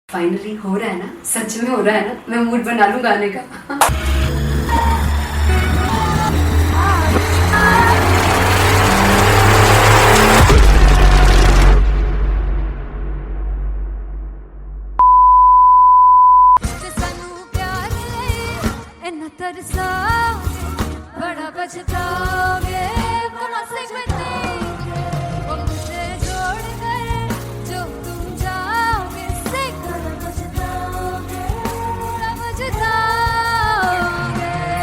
Finally हो रहा है ना, सच में हो रहा है ना, मैं मूड बना लूं गाने का। बड़ा बचताओगे बड़ा से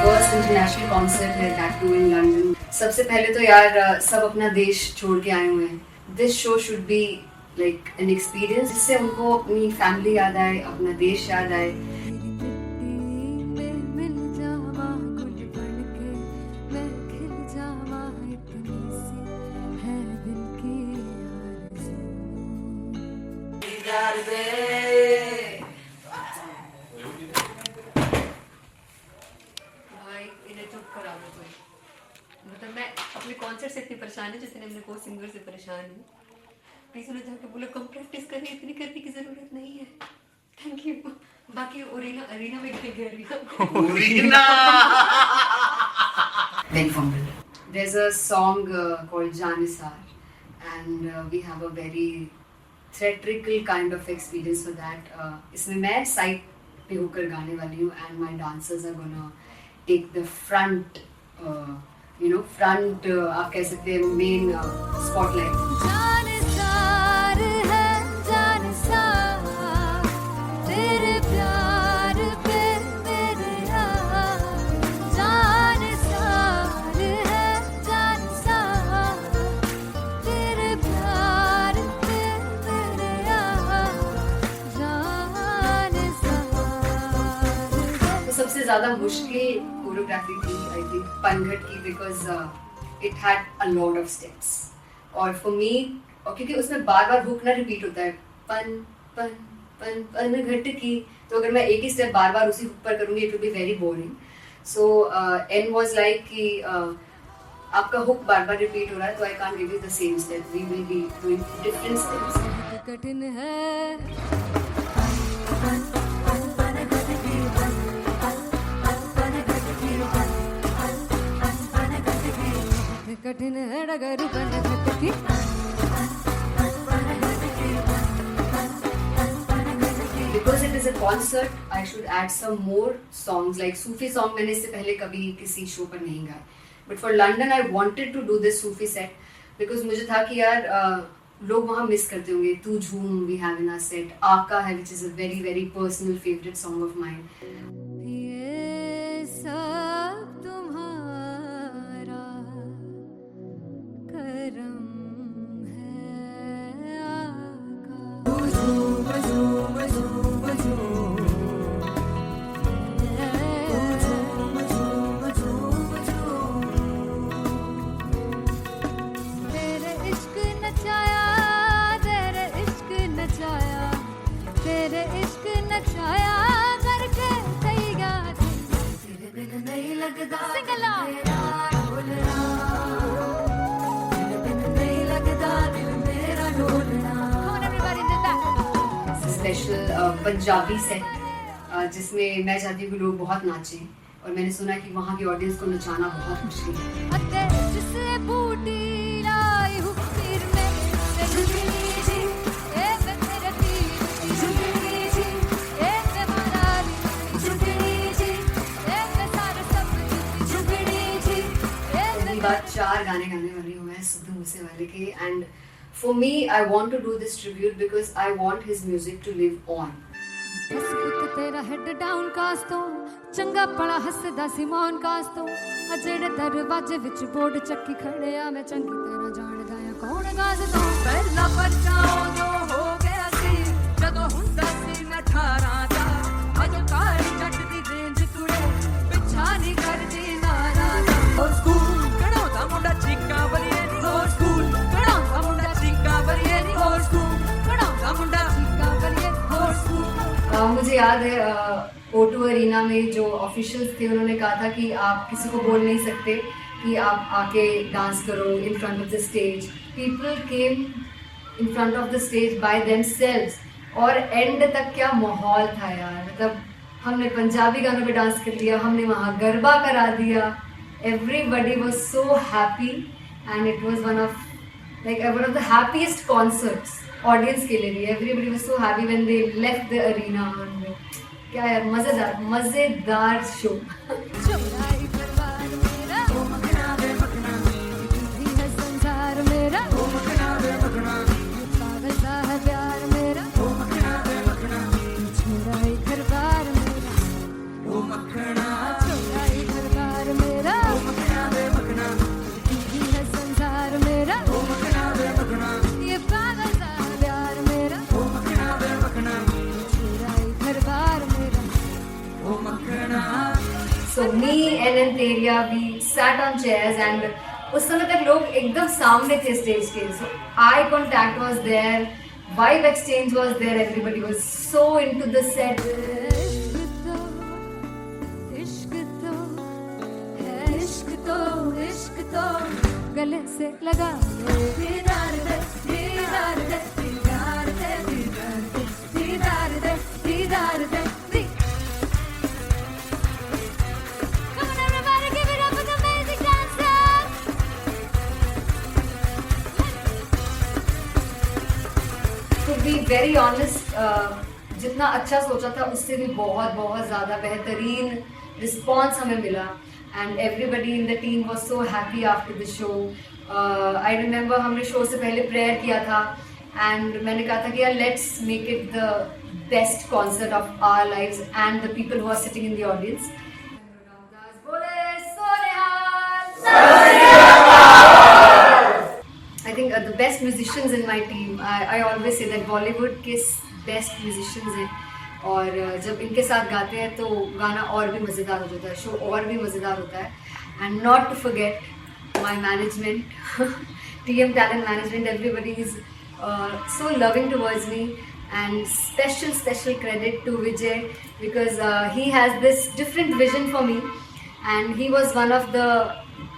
फर्स्ट इंटरनेशनल कॉन्सर्ट है, दैट टू इन लंदन। सबसे पहले तो यार सब अपना देश छोड़ के आए हुए हैं। This show should be like an experience जिससे उनको अपनी फैमिली याद आए, अपना देश याद आए। मतलब मैं अपने कॉन्सर्ट से इतनी परेशान है जितने अपने को सिंगर से परेशान हूँ। प्लीज उन्हें जाके बोलो कम प्रैक्टिस करनी, इतनी करने की जरूरत नहीं है। Thank you. बाकी अरीना में गई arena Very fumble. There's a song called Janisar and we have a very theatrical kind of experience for that. इसमें मैं साइड पे होकर गाने वाली हूँ and my dancers are gonna take the front front आप कह सकते हैं मेन स्पॉटलाइट। सबसे ज्यादा मुश्किल कोरियोग्राफी थी आई थिंक पनघट की, because it had a lot of steps और फॉर मी, और क्योंकि उसमें बार बार हुक ना रिपीट होता है, पन पन पन पनघट की, तो अगर मैं एक ही स्टेप बार बार उसी हुक पर करूंगी it will be very boring. So an was like कि आपका हुक बार बार रिपीट हो रहा है तो I can't give you the same step, we will be doing different steps. कठिन है कठिन है डगर बनघट की। Because it is a concert, I should add some more songs like Sufi song. मैंने इससे पहले कभी किसी शो पर नहीं गाया, but for London I wanted to do this Sufi set because मुझे था कि यार लोग वहाँ मिस करते होंगे। तू झूम we have in our set, आका है which is a very very personal favorite song of mine. ये सब तुम्हारा करम है आका। तेरे इश्क नचाया, तेरे इश्क नचाया, तेरे इश्क नचाया करके तैयार, तेरे बिन नहीं लगदा सिंगला स्पेशल पंजाबी सेट जिसमें मैं चाहती हूँ कि लोग बहुत नाचें, और मैंने सुना कि वहाँ की ऑडियंस को नचाना बहुत मुश्किल है। जिससे बूटी लाई हूँ सिर में, झुकनी जी ए मेरे तीर, झुकनी जी ए मेरा ली, झुकनी जी ए मेरे सारे सब, झुकनी जी ए पहली बार 4 गाने गाने वाली हूँ मैं सिद्धू मूसेवाले के, and for me I want to do this tribute because I want his music to live on. बस पुत तेरा हेड डाउन कास तो चंगा पड़ा हसदा सिमोन कास तो अजेड़े दरवाजे विच बोर्ड चक्की खड़े आ मैं चंगी तरह जानदा आ कौन गाज तो पहला परचाओ जो हो गया सी जदों हुंदा सी मैं 18 दा अजो काली जट दी रेंज कुड़े पिछा नहीं करदी नारा दा स्कूल कढ़ाउंदा मुंडा चीका बलिए नी हो स्कूल कढ़ाउंदा मुंडा चीका बलिए नी हो स्कूल कढ़ाउंदा मुंडा चीका बलिए हो स्कूल। मुझे याद है O2 अरीना में जो ऑफिशियल्स थे उन्होंने कहा था कि आप किसी को बोल नहीं सकते कि आप आके डांस करो in front of the stage. People came in front of the stage by themselves और एंड तक क्या माहौल था यार, मतलब हमने पंजाबी गानों पे डांस कर लिया, हमने वहाँ गरबा करा दिया, everybody was so happy and it was one of the happiest concerts audience के लिए भी। Everybody was so happy when they left the arena. और क्या यार, मजेदार शो। चौराई परिवार मेरा, ओ मखना वे मखना, तू ही है संसार मेरा, ओ मखना वे मखना, पागल सा है प्यार मेरा, ओ मखना वे मखना, चौराई परिवार मेरा, ओ मखना, चौराई परिवार मेरा, ओ मखना वे मखना, तू ही है संसार मेरा, ओ मखना वे मखना, ये पागल सा है प्यार मेरा, ओ मखना वे मखना, चौराई परिवार मेरा, ओ मखना। So me and Anteria, we sat on chairs and उस समय तक लोग एकदम सामने थे स्टेज के, so eye contact was there, vibe exchange was there, everybody was so into the set. इश्क तो है, इश्क तो, इश्क तो गले से लगा ले, दीदार दे, दीदार दे, दीदार दे, दीदार दे, दीदार दे, दीदार दे। Come on everybody, give it up for the amazing dancers. To be very honest, जितना अच्छा सोचा था उससे भी बहुत बहुत ज़्यादा बेहतरीन रिस्पॉन्स हमें मिला and everybody in the team was so happy after the show. I remember हमने शो से पहले प्रेयर किया था एंड मैंने कहा था कि यार let's make it the best concert of our lives and the people who are sitting in the audience. I think the best musicians in my team, I always say that Bollywood के best musicians हैं और जब इनके साथ गाते हैं तो गाना और भी मज़ेदार हो जाता है, शो और भी मज़ेदार होता है। And not to forget my management, TM Talent Management, everybody is so loving towards me and special credit to Vijay because he has this different vision for me and he was one of the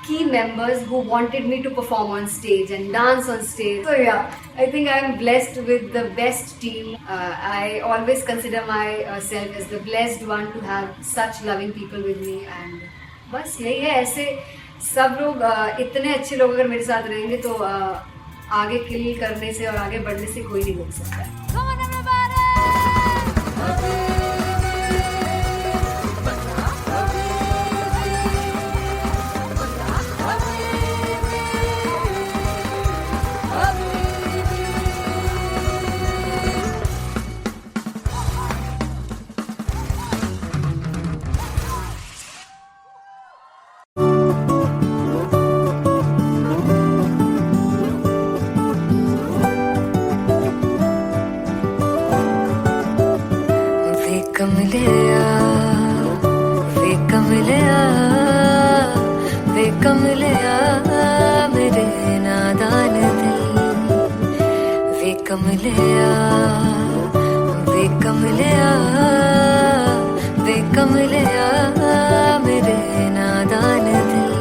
key members who wanted me to perform on stage and dance on stage. So yeah, I think I am blessed with the best team. I always consider myself as the blessed one to have such loving people with me and बस यही है। ऐसे सब लोग इतने अच्छे लोग अगर मेरे साथ रहेंगे तो आगे किल करने से और आगे बढ़ने से कोई नहीं रोक सकता है। Come on everybody. कमलिया मेरे नादान दिल, वे कमलिया, वे कमलिया, वे कमलिया मेरे नादान दिल।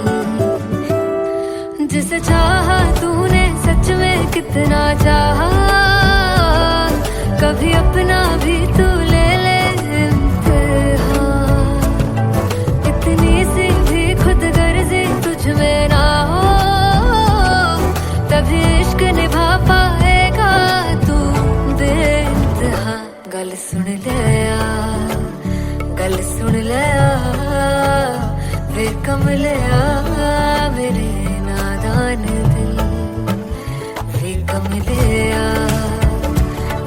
जिसे चाहा तूने सच में कितना चाहा, कभी अपना भी तू ले ले इम्तिहान। इतनी सी भी खुद गर्जी तुझ में ना हो, तभी इश्क निभा पाएगा तू बेइंतहा। गल सुन लिया, गल सुन लिया, वे कमलिया मेरे नादान दिल, वे कमलिया,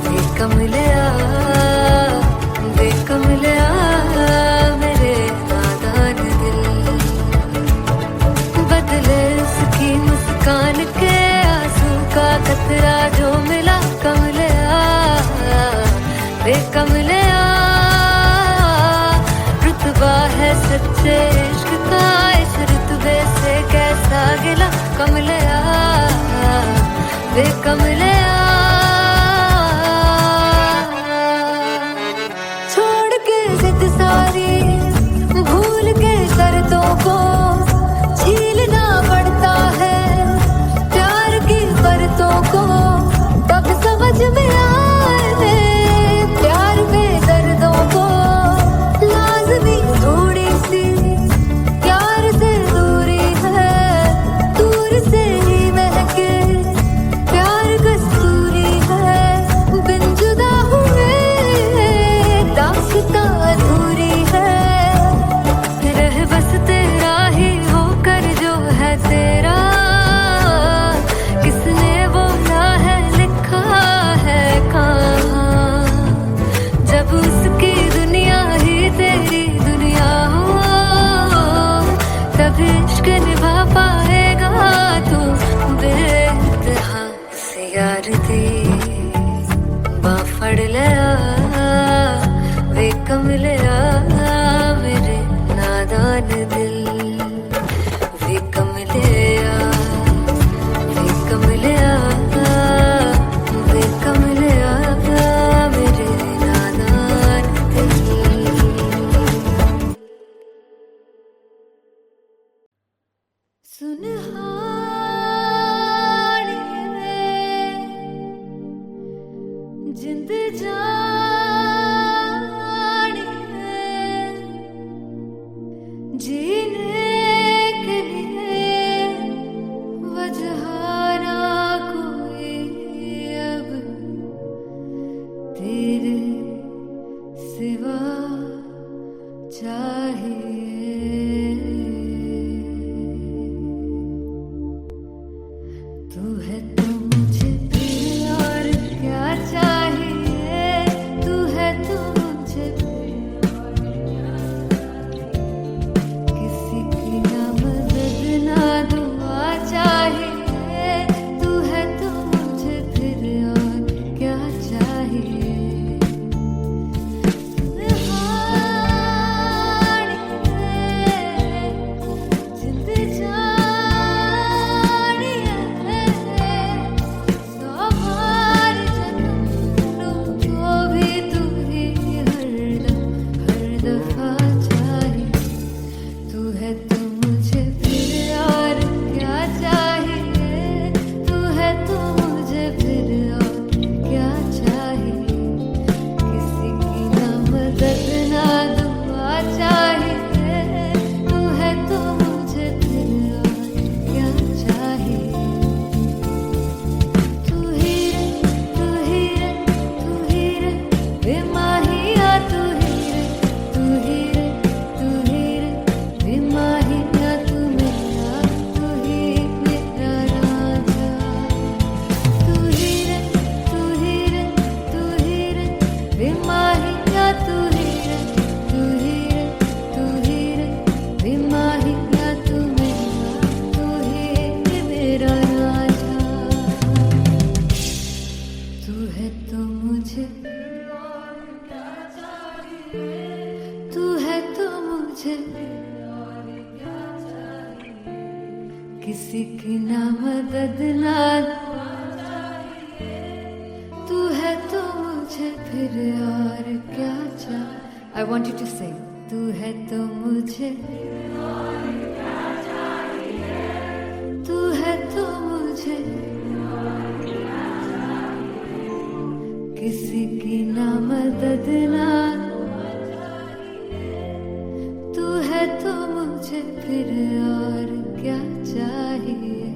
वे कमलिया, वे कमलिया मेरे नादान दिल। बदले उसकी मुस्कान के आंसू का कतरा जो मिला कमलिया, वे कमलिया। रुतबा है सच्चे इश्क का, इस रुतबे से कैसा गिला कमलिया, वे कमलिया। छोड़ के जिद सारी, भूल के शर्तों को, झीलना पड़ता है प्यार की परतों को। तब समझ में आए तू है तो मुझे किसी की ना मदद ना, तू है तो मुझे फिर और क्या चाहिए. I want you to sing. तू है तो मुझे, तू है तो मुझे किसी की ना मदद ना, तू है तो मुझे फिर और क्या चाहिए.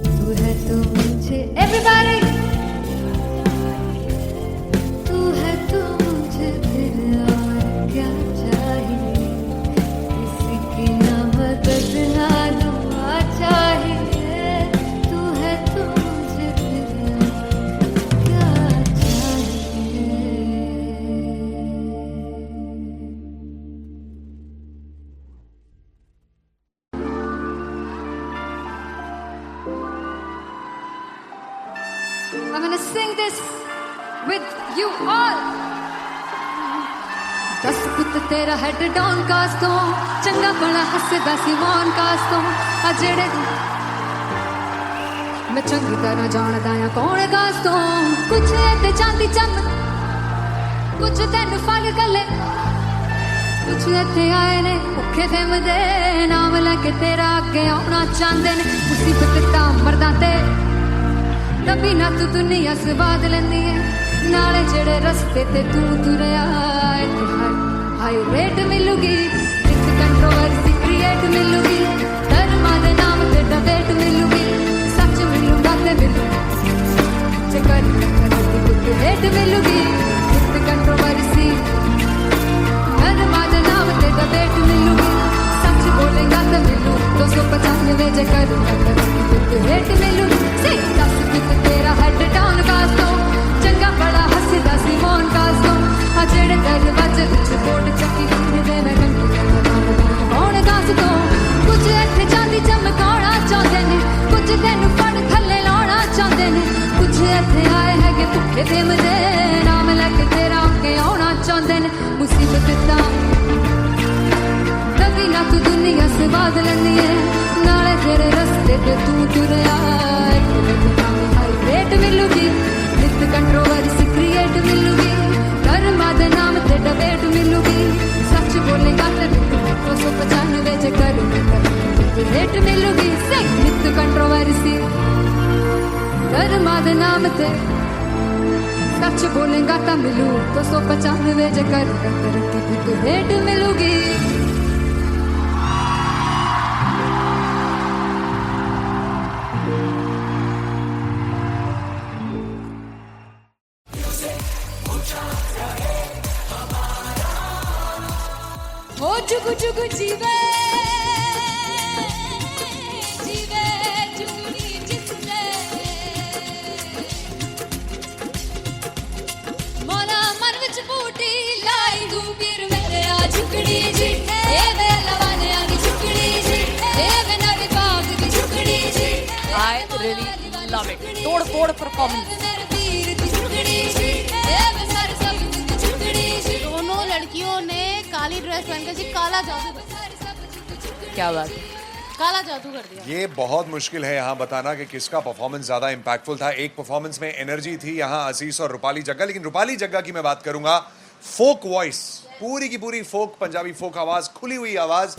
तू है तो मुझे everybody, तू है तो मुझे फिर और क्या चाहिए. किसी की ना मदद ना दुआ चाहिए. तू है तो मुझे फिर और क्या चाहिए. I'm gonna sing this with you all. दस पुत तेरा हेड डाउन कास तो चंगा बड़ा हसदा सी मौन कास तो आ जेड़े मैं चंगी तरह जानदा आ कौन कास तो. कुछ ते चांदी चम कुछ तेन फल गले, कुछ इत्थे आए ने भुखे फिम दे नाम लैके तेरा अगे आउणा चाहंदे ने. मुसीबत तां मरदा ते तभी ना तू दुनिया स्वाद लैंदी है. नाले जेड़े रस्ते ते तू तुरया हाई रेट मिलूगी, इस कंट्रोवर्सी क्रिएट मिलूगी. धर्मा दे नाम ते डिबेट मिलूगी. सच मिलूगा ते मिलू जेकर कुछ रेट मिलूगी. इस कंट्रोवर्सी धर्मा दे नाम ते डिबेट मिलूगी. सच बोलेगा ते मिलू 295 जेकर कुछ रेट मिलूगी. दस पित तेरा हेड डाउन कास तो चंगा बड़ा हसदा सी मौन कास तो आ जेड़े दरवाजे विच बोर्ड चक्की दे मैं कौन कास तो. कुछ इत्थे चांदी चमकाउणा चाहंदे ने, कुछ तेनू फड़ थल्ले लाउणा चाहंदे ने. कुछ इत्थे आए हैगे भुखे फिम दे नाम लैके तेरा अगे आउणा चाहंदे ने. मुसीबत तां तभी ना तू दुनिया स्वाद लैंदी है. नाले तेरे रस्ते ते तू तुरया रेट मिलूगी. नित कंट्रोवर्सी क्रिएट मिलूगी. धर्मा दे नाम ते डिबेट मिलूगी. सच बोलेगा ते 295 जेकर रेट मिलूगी. नित कंट्रोवर्सी धर्मा दे नाम ते सच बोलेगा ता मिलू 295 जेकर रेट मिलूगी. ओ जुगु जुगु जीवे जीवे जुगनी जिसने मौला मन विच बूटी लाई दूबीर मेरे आ झुकड़ी जी. ए वे लवाने आ दी झुकड़ी जी. ए वे नवी बाग दी झुकड़ी जी. I really love it. तोड़ फोड़ परफॉर्मेंस. दोनों लड़कियों ने काली ड्रेस पहनकर जी काला जादू कर दिया. क्या बात है. काला जादू कर दिया. ये बहुत मुश्किल है यहाँ बताना कि किसका परफॉर्मेंस ज्यादा इम्पैक्टफुल था. एक परफॉर्मेंस में एनर्जी थी यहाँ असीस और रूपाली जग्गा, लेकिन रूपाली जग्गा की मैं बात करूंगा. फोक वॉइस, पूरी की पूरी फोक, पंजाबी फोक आवाज, खुली हुई आवाज.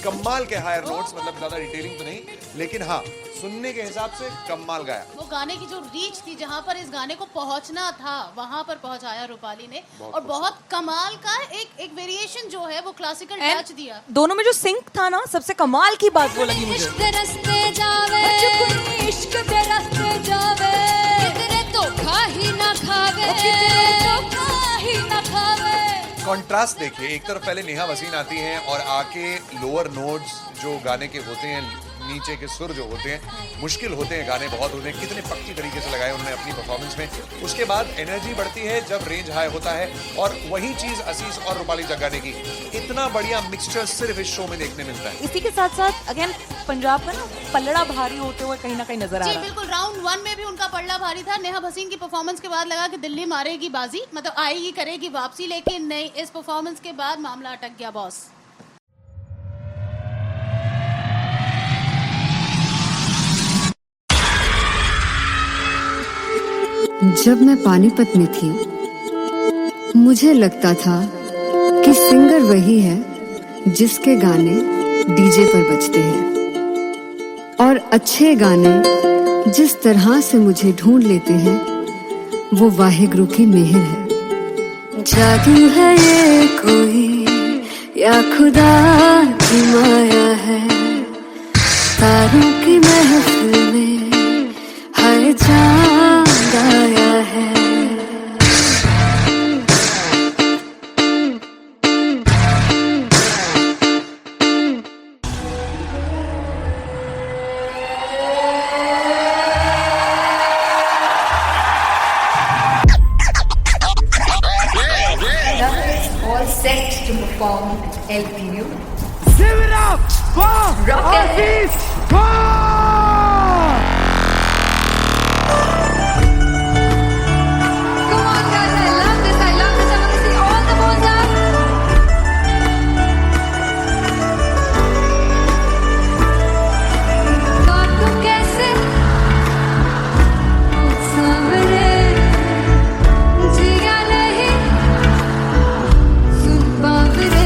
कमाल के हायर नोट्स, मतलब ज्यादा डिटेलिंग तो नहीं, लेकिन हाँ सुनने के हिसाब से कमाल गाया. वो गाने की जो रीच थी, जहाँ पर इस गाने को पहुंचना था वहां पर पहुंचाया रूपाली ने. और बहुत कमाल का एक वेरिएशन जो है वो क्लासिकल टच दिया. दोनों में जो सिंक था ना, सबसे कमाल की बात वो लगी मुझे. इश्क दे रस्ते जावे, इश्क दे रस्ते जावे, किधरे धोखा ही ना खावे, किधरे धोखा ही ना खावे. कॉन्ट्रास्ट देखिए, एक तरफ पहले नेहा वसीन आती हैं और आके लोअर नोट्स जो गाने के होते हैं नीचे के सुर जो होते हैं मुश्किल होते हैं, गाने बहुत होते हैं, कितने पक्की तरीके से लगाए उन्होंने अपनी परफॉर्मेंस में। उसके बाद एनर्जी बढ़ती है जब रेंज हाई होता है, और वही चीज असीस और रूपाली जग्गा ने की। इतना बढ़िया मिक्सचर सिर्फ इस शो में देखने मिलता है। इसी के साथ साथ अगेन पंजाब का ना पलड़ा भारी होते हुए कहीं ना कहीं नजर आ जी रहा है। बिल्कुल, राउंड 1 में भी उनका पलड़ा भारी था। नेहा भसीन की परफॉर्मेंस के बाद लगा कि दिल्ली मारेगी बाजी, मतलब आएगी करेगी वापसी, लेकिन नहीं, इस परफॉर्मेंस के बाद मामला अटक गया बॉस। जब मैं पानीपत में थी मुझे लगता था कि सिंगर वही है जिसके गाने डीजे पर बजते हैं, और अच्छे गाने जिस तरह से मुझे ढूंढ लेते हैं वो वाहिगुरु की मेहर है। जादू है ये कोई या खुदा की माया है, तारों की महफिल में हर चांद आया है। All set to perform LPU. Give it up for Rocket. Aziz Khan! Come on guys, I love this, I love this. I want to see all the balls up. तो तुम कैसे सावरे जिया नहीं सुन बावरे।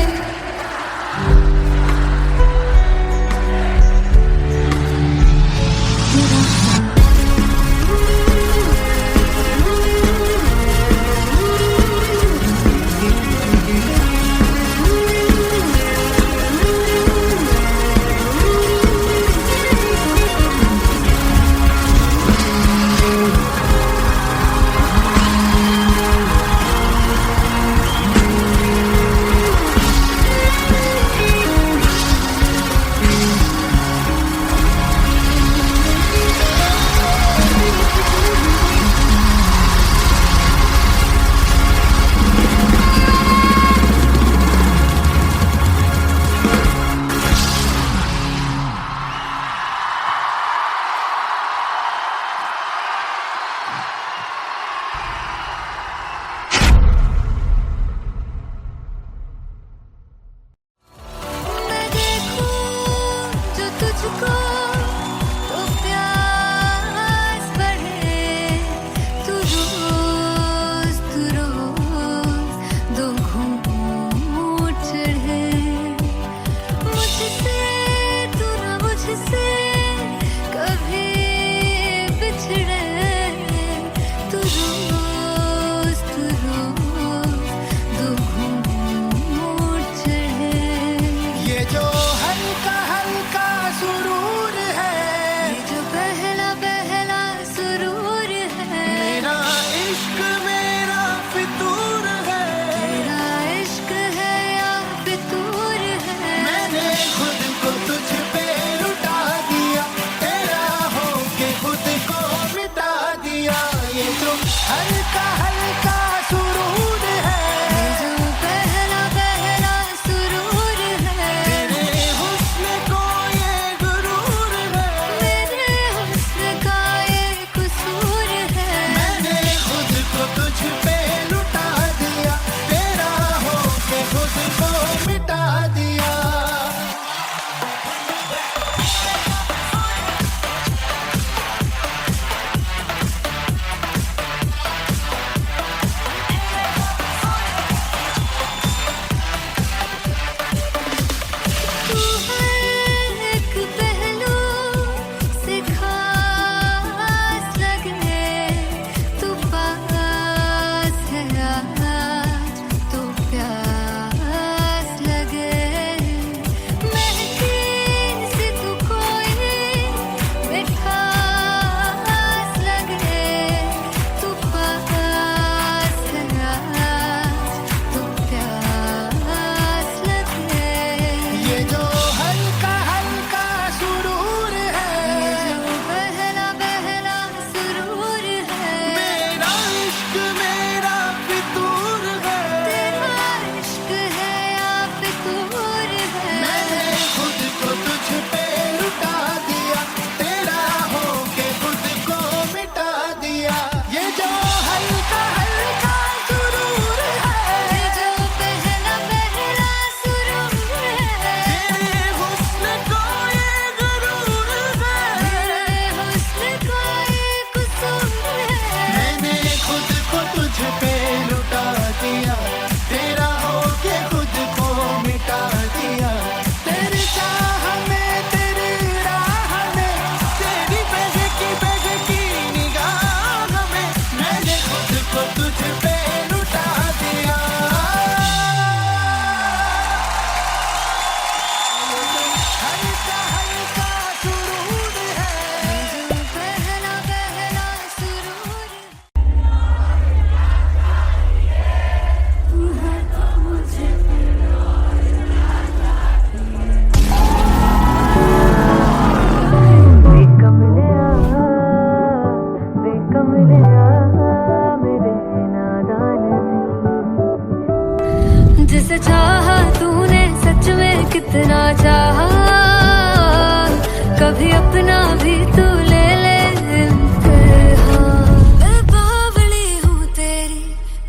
अपना भी तू ले ले इम्तिहान। मैं बावली हूँ तेरी,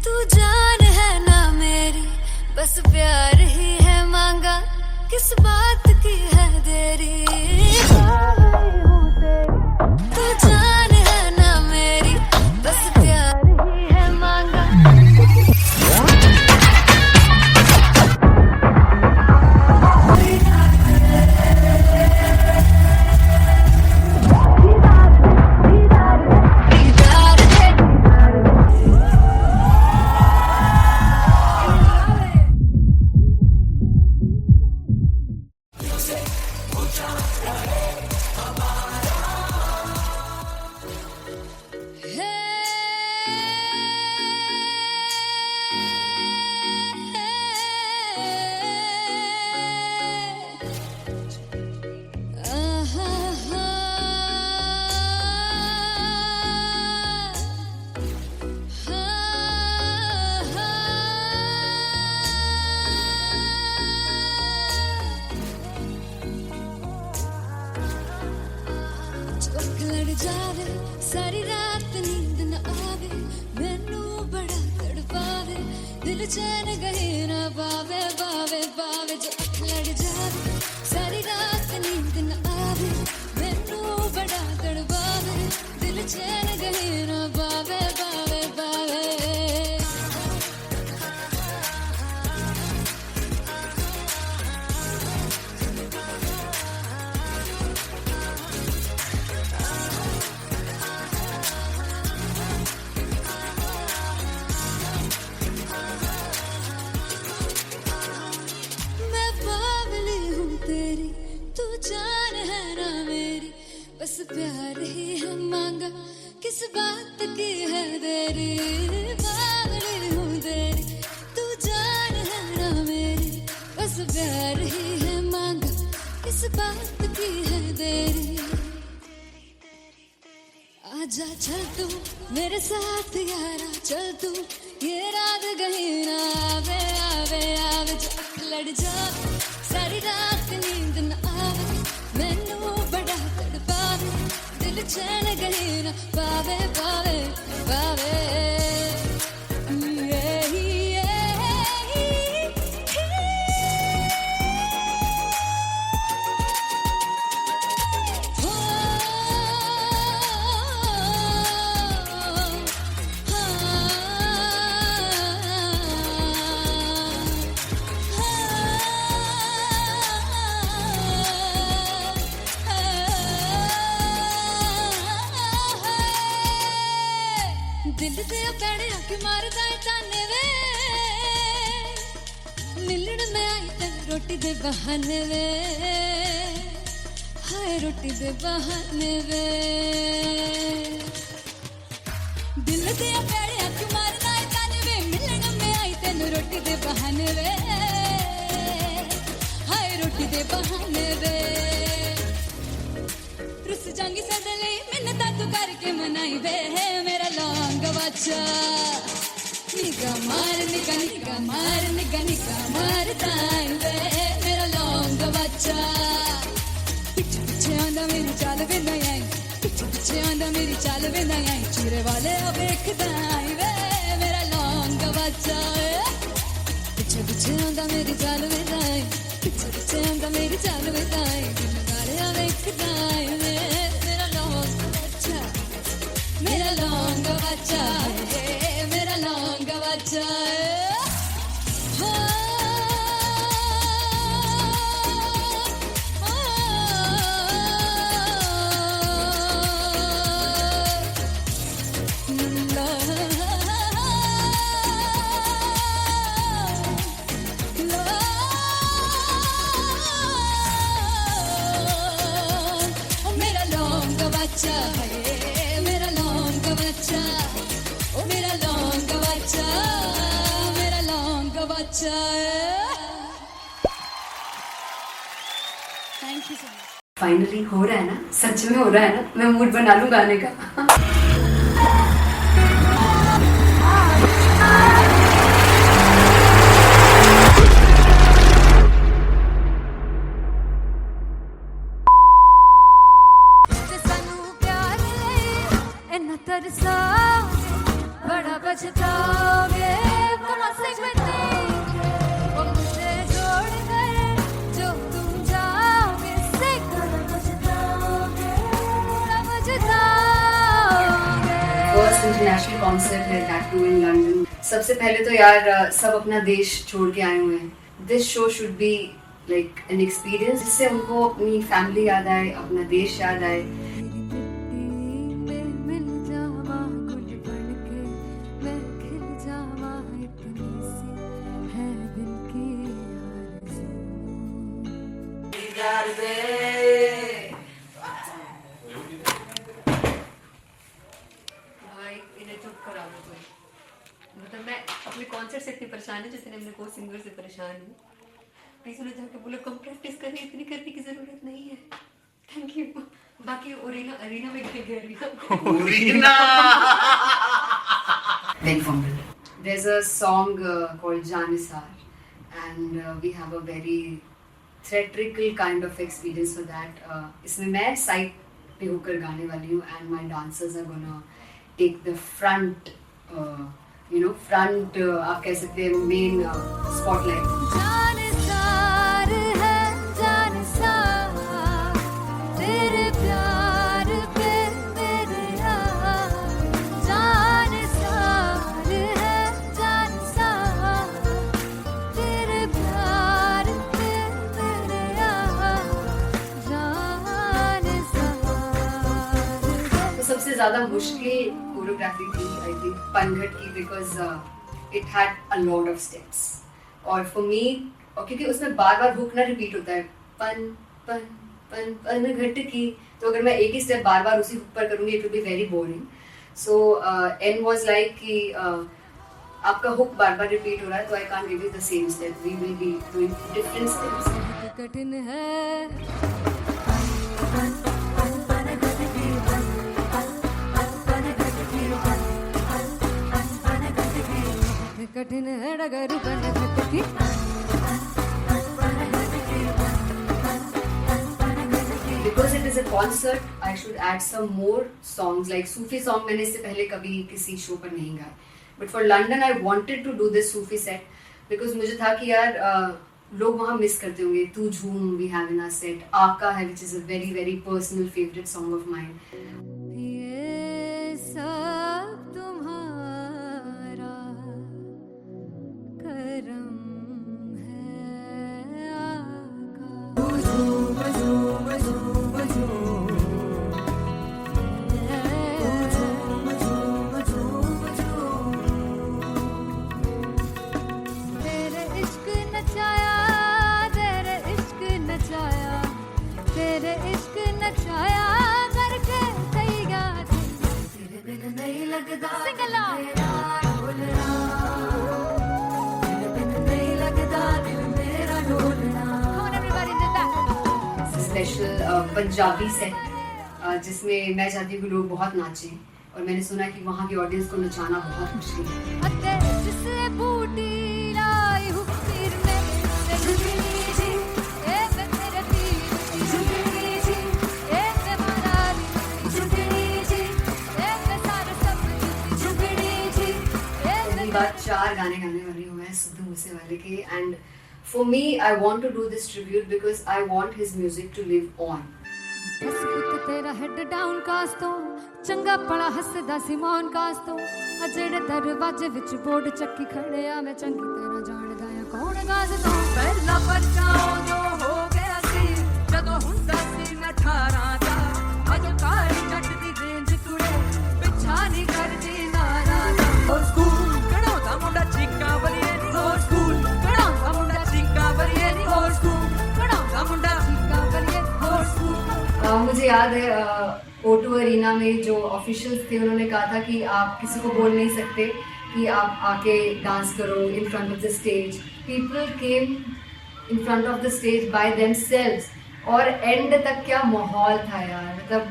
तू जान है ना मेरी, बस प्यार ही है मांगा, किस बात की है देरी। बावली हूँ तेरी, तू जान है ना मेरी, बस प्यार ही है मांगा। लड़ जावे सारी रात नींद न आवे, मैनू बड़ा तड़पावे, दिल चैन गहे ना पावे पावे पावे। जो अख लड़ जावे सारी रात नींद न आवे, मैनू बड़ा तड़पावे, दिल चैन गहे ना पावे पावे पावे। मैं बावली हूँ तेरी, तू जान है ना मेरी, बस प्यार ही है मांगा, किस बात की है देरी। बावली हूँ तेरी, तू जान है ना मेरी, बस प्यार ही है मांगा, किस बात की है देरी। आजा चल तू मेरे साथ यारा, चल तू ये रात गही ना आवे आवे आवे। जो अख लड़ जावे सारी रात नींद न आवे, मैनू बड़ा तड़पावे, दिल चैन गही ना पावे पावे पावे। दिल दे पैड़े आके मारदा है ताने वे, मिलन में आई तेन रोटी दे बहाने वे, हाय रोटी दे बहाने वे। दिल दे पैड़े आके मारदा है ताने वे, मिलन में आई तेन रोटी दे बहाने वे, हाय रोटी दे बहाने वे। रुस जांगी सदले मिन्नता तू करके मनाई वे, मेरा लौंग बच्चा निगा मार निगा निगा मार निगा निगा मारता है वे, मेरा लौंग बच्चा। पीछे पीछे आंदा मेरी चाल वे नहीं आई, पीछे पीछे आंदा मेरी चाल वे नहीं आई, चीरे वाले अब देखदा है वे, मेरा लौंग बच्चा। पीछे पीछे आंदा मेरी चाल वे नहीं आई, पीछे पीछे आंदा मेरी चाल वे नहीं आई, दिल वाले अब देखदा है वे, मेरा लौंग बच्चा, मेरा लौंग बच्चा, मेरा लौंग बच्चा। मेरा लौंग बच्चा है, मेरा लौंग बच्चा, ओ मेरा लौंग बच्चा, मेरा लौंग बच्चा। Thank you so much. Finally हो रहा है ना, सच में हो रहा है ना, मैं मूड बना लूं गाने का। तरसाओगे, बड़ा पछताओगे, क्लासिक में देंगे वो मुझे जोड़ कर जो तुम जाओगे, सिक बड़ा पछताओगे, बड़ा पछताओगे। फर्स्ट इंटरनेशनल कॉन्सर्ट है दैट टू इन लंदन। सबसे पहले तो यार सब अपना देश छोड़ के आए हुए हैं। This show should be like an experience जिससे उनको अपनी फैमिली याद आए, अपना देश याद आए। मतलब मैं अपने कॉन्सर्ट से इतनी परेशान हूँ जितने अपने को सिंगर से परेशान हूँ। प्लीज उन्हें जाके बोलो कम प्रैक्टिस करनी, इतनी करने की जरूरत नहीं है। Thank you. बाकी अरीना में गए arena Then fumble. There's a song called Janisar and we have a very theatrical kind of experience for that. इसमें मैं साइड पे होकर गाने वाली हूँ and my dancers are gonna take the front आप कह सकते हैं मेन स्पॉटलाइट। जानसार है जानसार, तेरे प्यार पे मेरे यार, जानसार है जानसार, तेरे प्यार पे मेरे यार, जानसार। तो सबसे ज्यादा मुश्किल कोरियोग्राफी थी आई थिंक पनघट की, because it had a lot of steps और फॉर मी, और क्योंकि उसमें बार बार हुक ना रिपीट होता है, पन पन पन पनघट की, तो अगर मैं एक ही स्टेप बार बार उसी हुक पर करूंगी it will be very boring. So an was like कि आपका हुक बार बार रिपीट हो रहा है तो I can't give you the same step, we will be doing different steps. कठिन है कठिन है डगर पनघट की, Because it is a concert, I should add some more songs like Sufi song. मैंने इससे पहले कभी किसी शो पर नहीं गाया, but for London I wanted to do this Sufi set because मुझे था कि यार लोग वहाँ मिस करते होंगे। तू झूम we have in our set, आका है which is a very very personal favorite song of mine. ये सब तुम्हारा करम है आका। तेरे इश्क नचाया, तेरे इश्क नचाया, तेरे इश्क नचाया करके तैयार, तेरे बिन नहीं लगता सिंगला ढोलना, तेरे बिन नहीं लगता दिल मेरा ढोलना। Come on everybody do that. Special Punjabi set जिसमें मैं चाहती हूँ कि लोग बहुत नाचें और मैंने सुना कि वहाँ की ऑडियंस को नचाना बहुत मुश्किल है। अते जिससे बूटी लाई हूँ पीर में, ते झुकनी जी ए मैं तेरे पीर की झुकनी जी, ए मैं मराली की झुकनी जी, ए मैं सारे सब की झुकनी जी, ए पहली बार 4 गाने गाने वाली हूँ मैं सिद्धू मूसेवाले के, and for me I want to do this tribute because I want his music to live on. बस पुत तेरा हेड डाउन कास तो चंगा पड़ा हसदा सिमोन कास तो, अजेड़े दरवाजे विच बोर्ड चक्की खड़े आ मैं चंगी तरह जानदा आ कौन गाज तो। पहला बचाओ जो हो गया सी जदों हुंदा सी मैं 18 दा, अज काली जट दी रेंज कुड़े पिछा नहीं करदी नारा दा। हो स्कूल कढ़ाउंदा मुंडा चीका बलिए नी, हो स्कूल कढ़ाउंदा मुंडा चीका बलिए नी, हो स्कूल कढ़ाउंदा मुंडा चीका बलिए, हो स्कूल। मुझे याद है O2 अरीना में जो ऑफिशियल्स थे उन्होंने कहा था कि आप किसी को बोल नहीं सकते कि आप आके डांस करो in front of the stage. People came in front of the stage by themselves और एंड तक क्या माहौल था यार, मतलब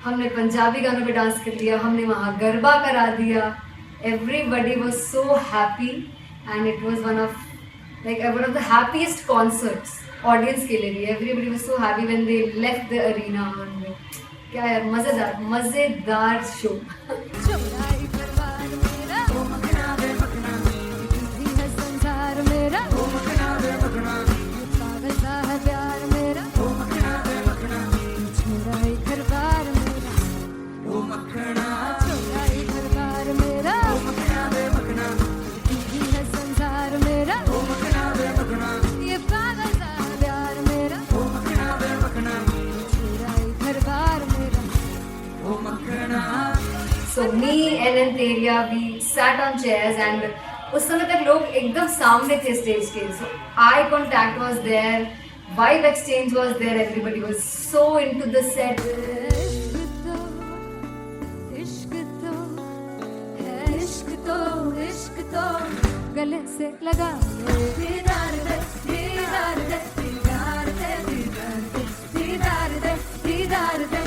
हमने पंजाबी गानों पे डांस कर लिया, हमने वहाँ गरबा करा दिया, everybody was so happy and it was one of the happiest concerts audience के लिए भी। Everybody was so happy when they left the arena. क्या यार मजेदार show. So me and Antelia, we sat on chairs and उस समय तक लोग एकदम सामने थे स्टेज के. So eye contact was there, vibe exchange was there, everybody was so into the set. इश्क तो है, इश्क तो गले से लगा दीदार दे दीदार दे दीदार दे दीदार दे दीदार दे.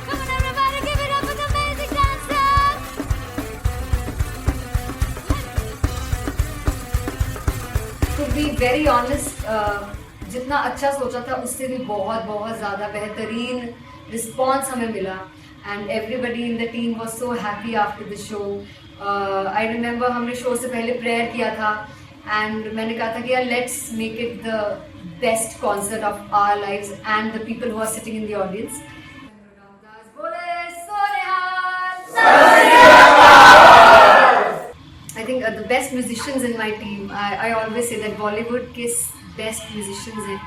Come on everybody, give it up for the amazing dancers. To be very honest, जितना अच्छा सोचा था उससे भी बहुत बहुत ज़्यादा बेहतरीन रिस्पॉन्स हमें मिला. And everybody in the team was so happy after the show. I remember हमने शो से पहले प्रेयर किया था and मैंने कहा था कि यार let's make it the best concert of our lives and the people who are sitting in the audience. I think the best musicians in my team. I always say that Bollywood के best musicians हैं.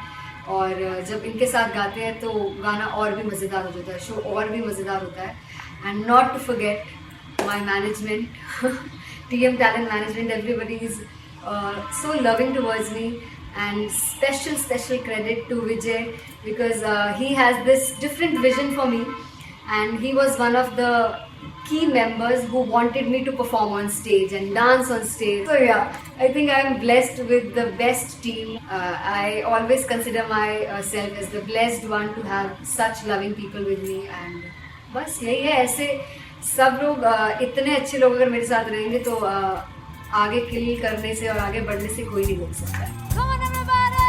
और जब इनके साथ गाते हैं तो गाना और भी मज़ेदार हो जाता है, शो और भी मज़ेदार होता है. And not to forget my management, TM Talent Management, everybody is so loving towards me. And special credit to Vijay because he has this different vision for me and he was one of the key members who wanted me to perform on stage and dance on stage. So yeah, I think I am blessed with the best team. I always consider myself as the blessed one to have such loving people with me. And बस यही है, ऐसे सब लोग इतने अच्छे लोग अगर मेरे साथ रहेंगे तो आगे किल करने से और आगे बढ़ने से कोई नहीं रोक सकता है. Come on everybody.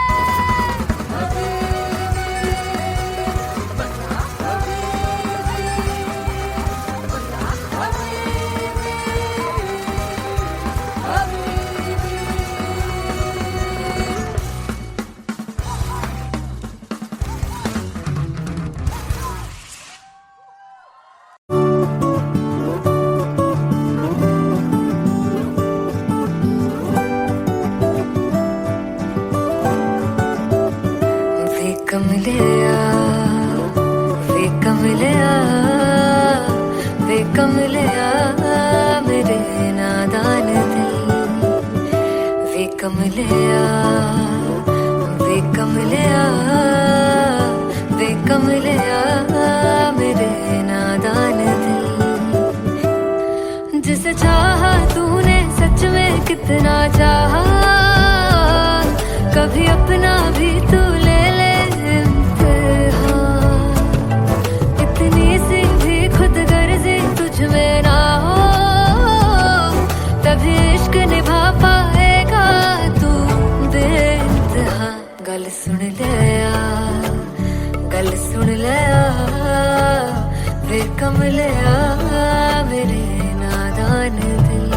कमलिया मेरे नादान दिल वे कमलिया वे कमलिया वे कमलिया मेरे नादान दिल जिसे चाहा तूने सच में कितना चाहा कभी अपना भी तू ले ले इम्तिहान इतनी सी भी खुद गर्जी तुझ में ना हो तभी इश्क निभा पाएगा तू बेइंतहा गल सुन ले वे कमलिया मेरे नादान दिल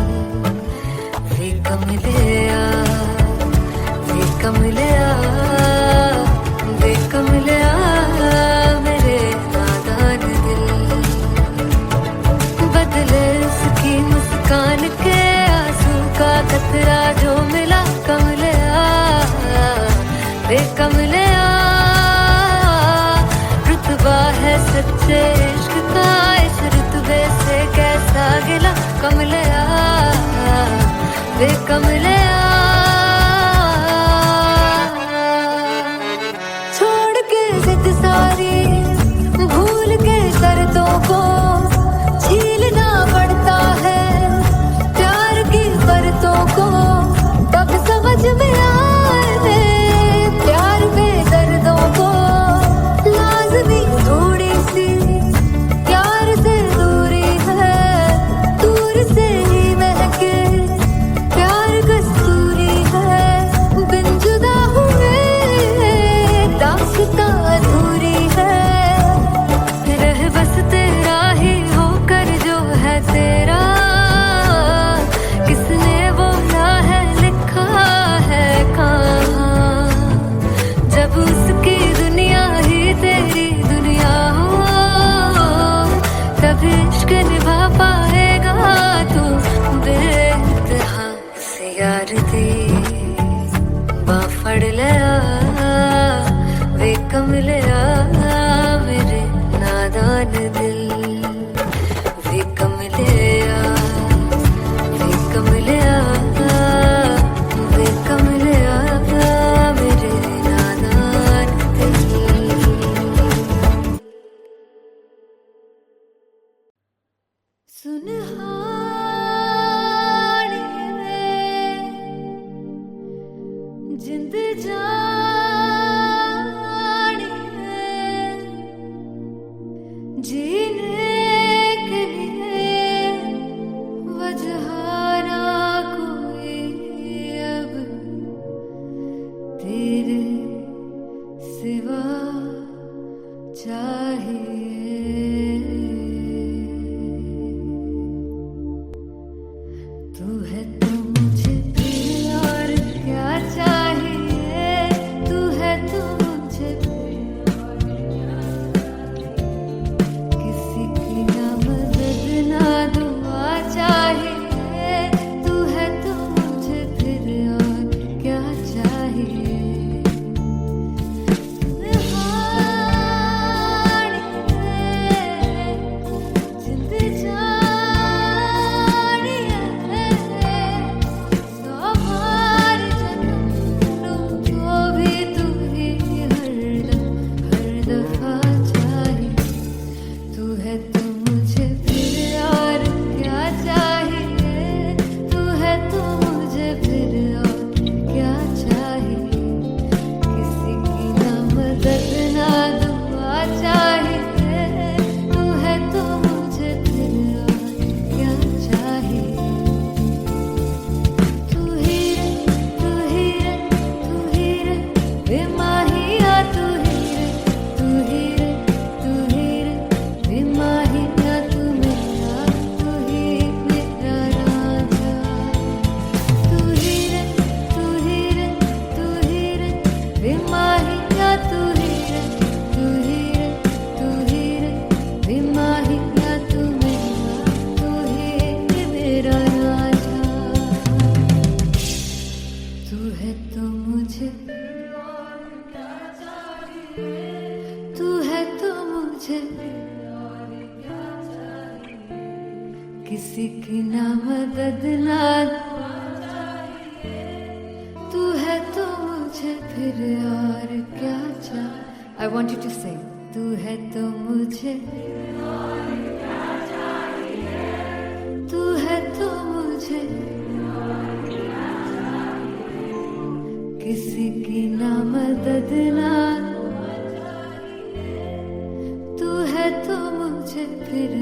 वे कमलिया वे कमलिया वे कमलिया मेरे नादान दिल बदले उसकी मुस्कान के आंसू का कतरा जो मिला कमलिया वे कमलिया रुतबा है सच्चे इश्क का इस रुतबे से कैसा गिला कमलिया वे कमलिया छोड़ के जिद सारी भूल के शर्तों को छीलना पड़ता है प्यार की शर्तों को तब समझ में आए प्यार में दर्दों को लाज़मी थोड़ी सी प्यार से दूरी है दूर से ही महके प्यार कस्तूरी है बिन जुदा हुए दास्तां अधूरी है रह बस तेरा ही होकर जो है तेरा किसने बोला है लिखा है कहाँ जब उसकी दुनिया ही तेरी दुनिया हो तब इश्क निभा पाएगा तू बेइंतहा से यार दी बांह फड़ लिया वे कमलिया जीने के लिए वजह ना कोई अब तेरे सिवा चाहिए तू है तो मुझे फिर और क्या चाहिए तू है तो मुझे फिर और क्या चाहिए किसी की ना मदद ना दुआ चाहिए तू है तो मुझे फिर और क्या चाहिए जिंद जानिए सौ बार जन्म लूं तो भी तू ही हरदम हर दफा चाहिए तू है तो मुझे फिर और क्या चाहिए तू है तो मुझे फिर और क्या चाहिए किसी की ना मदद ना दुआ चाहिए तू है तो मुझे फिर और क्या चाहिए तू ही रे तू ही रे तू ही रे बेमाहिया तू ही रे तू ही रे तू ही रे बेमाहिया तू मेरा राजा तू ही रे तू ही रे तू ही रे बेमाहिया तू ही रे तू ही रे तू ही रे बेमाहिया तू ही मेरा राजा तू है तो मुझे तू है तो मुझे किसी की ना मदद ना तू है तो मुझे फिर और क्या चाहिए I want you to sing तू है तो मुझे तू है तो मुझे किसी की ना मदद ना तू है तो मुझे फिर